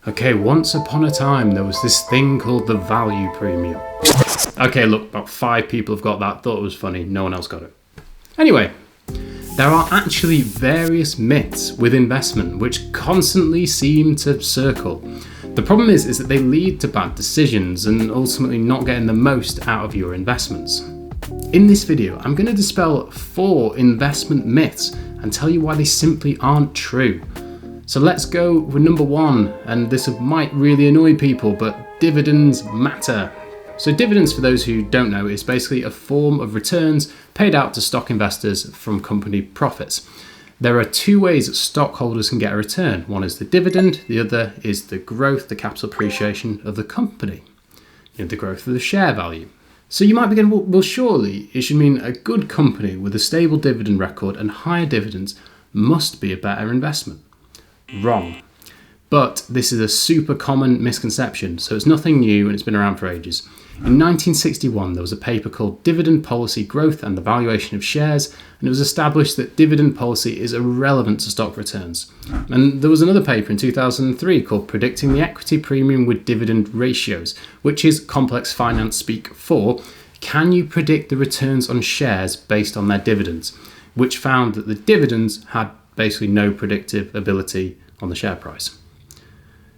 Okay, once upon a time, there was this thing called the value premium. Okay, look, about 5 people have got that, thought it was funny, no one else got it. Anyway, there are actually various myths with investment which constantly seem to circle. The problem is that they lead to bad decisions and ultimately not getting the most out of your investments. In this video, I'm going to dispel 4 investment myths and tell you why they simply aren't true. So let's go with number 1, and this might really annoy people, but dividends matter. So dividends, for those who don't know, is basically a form of returns paid out to stock investors from company profits. There are 2 ways that stockholders can get a return. One is the dividend, the other is the growth, the capital appreciation of the company, the growth of the share value. So you might be going, well, surely it should mean a good company with a stable dividend record and higher dividends must be a better investment. Wrong. But this is a super common misconception, so it's nothing new and it's been around for ages. In 1961, there was a paper called Dividend Policy Growth and the Valuation of Shares, and it was established that dividend policy is irrelevant to stock returns. And there was another paper in 2003 called Predicting the Equity Premium with Dividend Ratios, which is complex finance speak for, can you predict the returns on shares based on their dividends, which found that the dividends had basically no predictive ability on the share price.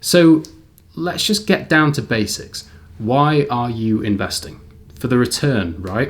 So let's just get down to basics. Why are you investing? For the return, right?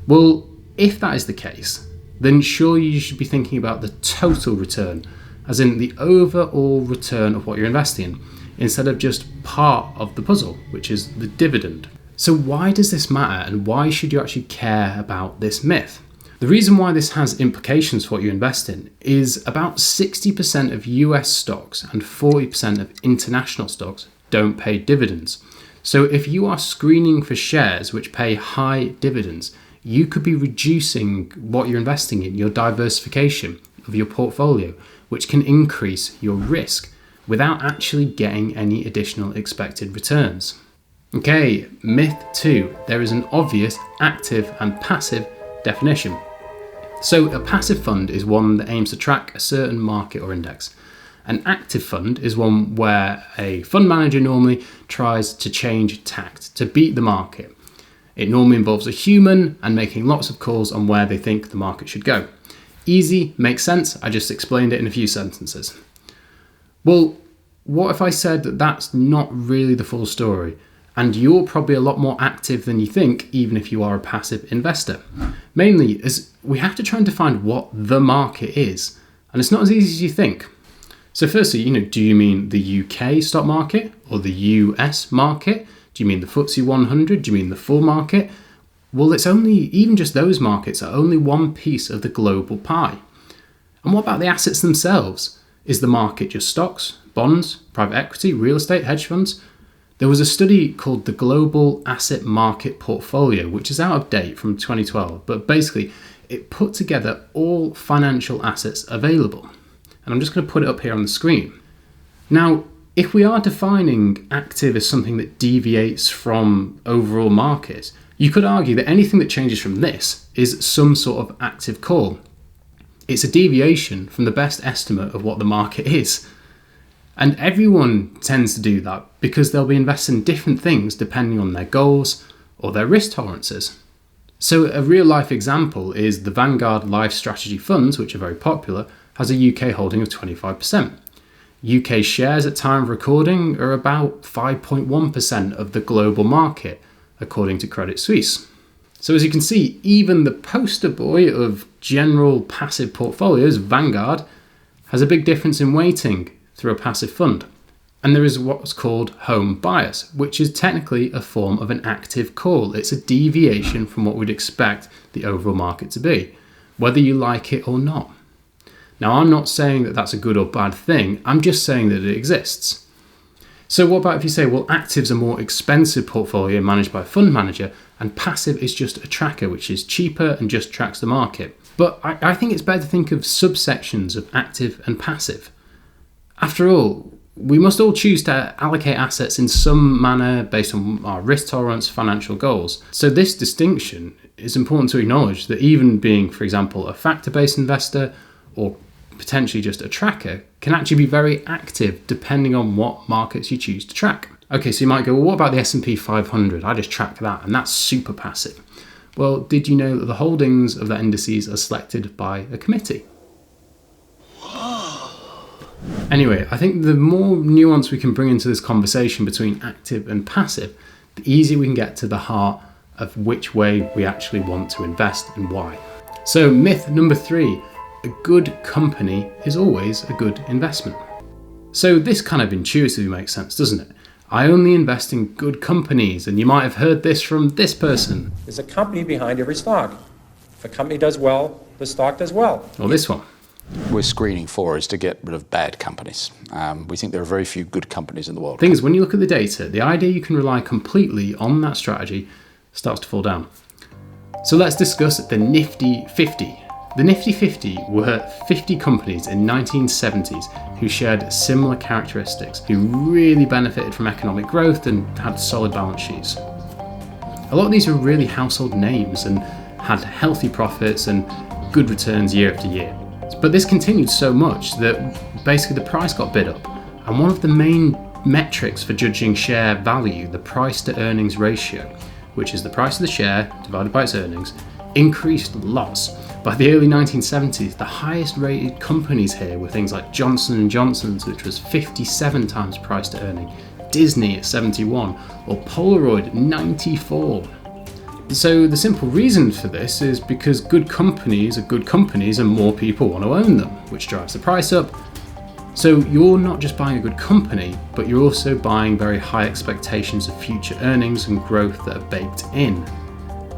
Well, if that is the case, then surely you should be thinking about the total return, as in the overall return of what you're investing in, instead of just part of the puzzle, which is the dividend. So why does this matter, and why should you actually care about this myth? The reason why this has implications for what you invest in is about 60% of US stocks and 40% of international stocks don't pay dividends. So if you are screening for shares which pay high dividends, you could be reducing what you're investing in, your diversification of your portfolio, which can increase your risk without actually getting any additional expected returns. Okay, myth 2, there is an obvious active and passive definition. So a passive fund is one that aims to track a certain market or index. An active fund is one where a fund manager normally tries to change tact to beat the market. It normally involves a human and making lots of calls on where they think the market should go. Easy, makes sense, I just explained it in a few sentences. Well, what if I said that that's not really the full story? And you're probably a lot more active than you think, even if you are a passive investor. Mainly, as we have to try and define what the market is, and it's not as easy as you think. So firstly, do you mean the UK stock market or the US market? Do you mean the FTSE 100? Do you mean the full market? Well, it's only, even just those markets are only one piece of the global pie. And what about the assets themselves? Is the market just stocks, bonds, private equity, real estate, hedge funds? There was a study called the Global Asset Market Porfolio, which is out of date from 2012, but basically it put together all financial assets available. And I'm just going to put it up here on the screen. Now, if we are defining active as something that deviates from overall markets, you could argue that anything that changes from this is some sort of active call. It's a deviation from the best estimate of what the market is. And everyone tends to do that because they'll be investing in different things depending on their goals or their risk tolerances. So a real life example is the Vanguard Life Strategy Funds, which are very popular, has a UK holding of 25%. UK shares at time of recording are about 5.1% of the global market, according to Credit Suisse. So as you can see, even the poster boy of general passive portfolios, Vanguard, has a big difference in weighting through a passive fund. And there is what's called home bias, which is technically a form of an active call. It's a deviation from what we'd expect the overall market to be, whether you like it or not. Now, I'm not saying that that's a good or bad thing, I'm just saying that it exists. So what about if you say, well, active's a more expensive portfolio managed by a fund manager, and passive is just a tracker, which is cheaper and just tracks the market. But I think it's better to think of subsections of active and passive. After all, we must all choose to allocate assets in some manner based on our risk tolerance, financial goals. So this distinction is important to acknowledge, that even being, for example, a factor-based investor or potentially just a tracker, can actually be very active depending on what markets you choose to track. Okay, so you might go, well, what about the S&P 500? I just track that, and that's super passive. Well, did you know that the holdings of the indices are selected by a committee? Anyway, I think the more nuance we can bring into this conversation between active and passive, the easier we can get to the heart of which way we actually want to invest and why. So myth number 3, a good company is always a good investment. So this kind of intuitively makes sense, doesn't it? I only invest in good companies, and you might have heard this from this person. There's a company behind every stock. If a company does well, the stock does well. Or this one. We're screening for is to get rid of bad companies. We think there are very few good companies in the world. The thing is, when you look at the data, the idea you can rely completely on that strategy starts to fall down. So let's discuss the Nifty 50. The Nifty 50 were 50 companies in 1970s who shared similar characteristics, who really benefited from economic growth and had solid balance sheets. A lot of these were really household names and had healthy profits and good returns year after year. But this continued so much that basically the price got bid up. And one of the main metrics for judging share value, the price to earnings ratio, which is the price of the share divided by its earnings, increased lots. By the early 1970s, the highest rated companies here were things like Johnson & Johnson's, which was 57 times price to earning, Disney at 71, or Polaroid at 94. So the simple reason for this is because good companies are good companies and more people want to own them, which drives the price up. So you're not just buying a good company, but you're also buying very high expectations of future earnings and growth that are baked in,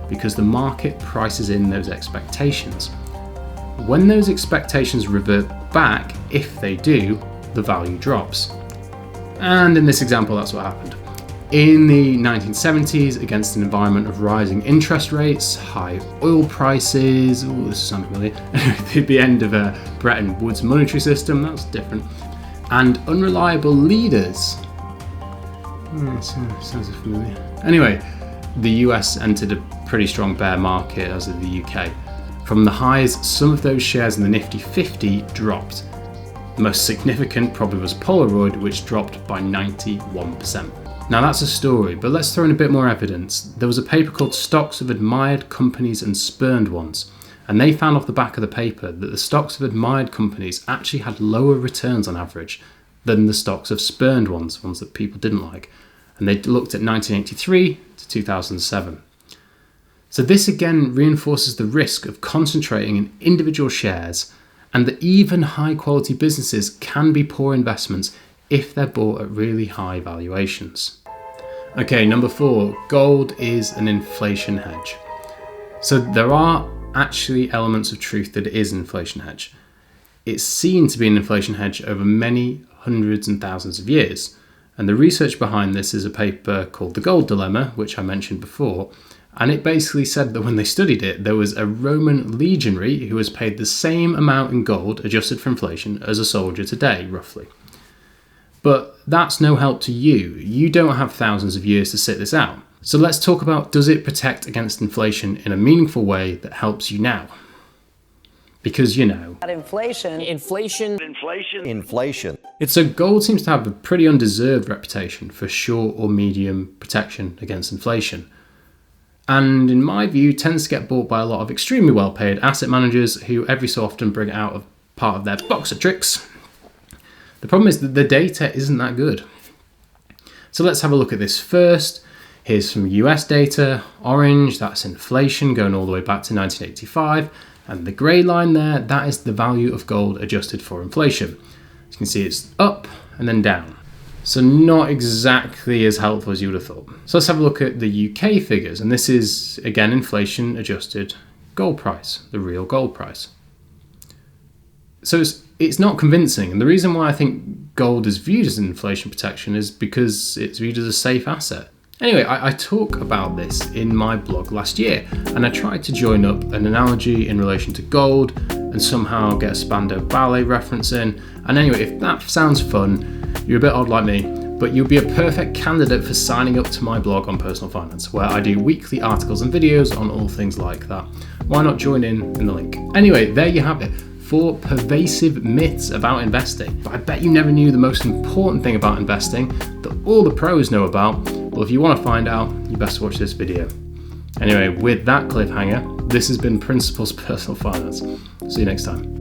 because the market prices in those expectations. When those expectations revert back, if they do, the value drops. And in this example, that's what happened. In the 1970s, against an environment of rising interest rates, high oil prices, this sounds familiar, the end of a Bretton Woods monetary system, that's different, and unreliable leaders. Sounds familiar. Anyway, the US entered a pretty strong bear market, as did the UK. From the highs, some of those shares in the Nifty 50 dropped. The most significant probably was Polaroid, which dropped by 91%. Now that's a story, but let's throw in a bit more evidence. There was a paper called Stocks of Admired Companies and Spurned Ones, and they found off the back of the paper that the stocks of admired companies actually had lower returns on average than the stocks of spurned ones that people didn't like. And they looked at 1983 to 2007. So this again reinforces the risk of concentrating in individual shares, and that even high quality businesses can be poor investments if they're bought at really high valuations. Okay, number 4, gold is an inflation hedge. So there are actually elements of truth that it is an inflation hedge. It's seen to be an inflation hedge over many hundreds and thousands of years. And the research behind this is a paper called The Gold Dilemma, which I mentioned before. And it basically said that when they studied it, there was a Roman legionary who was paid the same amount in gold, adjusted for inflation, as a soldier today, roughly. But that's no help to you. You don't have thousands of years to sit this out. So let's talk about, does it protect against inflation in a meaningful way that helps you now? Because, you know, inflation. It's so gold seems to have a pretty undeserved reputation for short or medium protection against inflation. And in my view, tends to get bought by a lot of extremely well-paid asset managers who every so often bring it out of part of their box of tricks. The problem is that the data isn't that good. So let's have a look at this first. Here's some US data. Orange, that's inflation going all the way back to 1985. And the grey line there, that is the value of gold adjusted for inflation. As you can see, it's up and then down. So not exactly as helpful as you would have thought. So let's have a look at the UK figures. And this is, again, inflation adjusted gold price, the real gold price. So it's not convincing. And the reason why I think gold is viewed as an inflation protection is because it's viewed as a safe asset. Anyway, I talk about this in my blog last year, and I tried to join up an analogy in relation to gold and somehow get a Spandau Ballet reference in. And anyway, if that sounds fun, you're a bit odd like me, but you'll be a perfect candidate for signing up to my blog on personal finance, where I do weekly articles and videos on all things like that. Why not join in the link? Anyway, there you have it. 4 pervasive myths about investing. But I bet you never knew the most important thing about investing that all the pros know about. Well, if you want to find out, you best watch this video. Anyway, with that cliffhanger, this has been Principles Personal Finance. See you next time.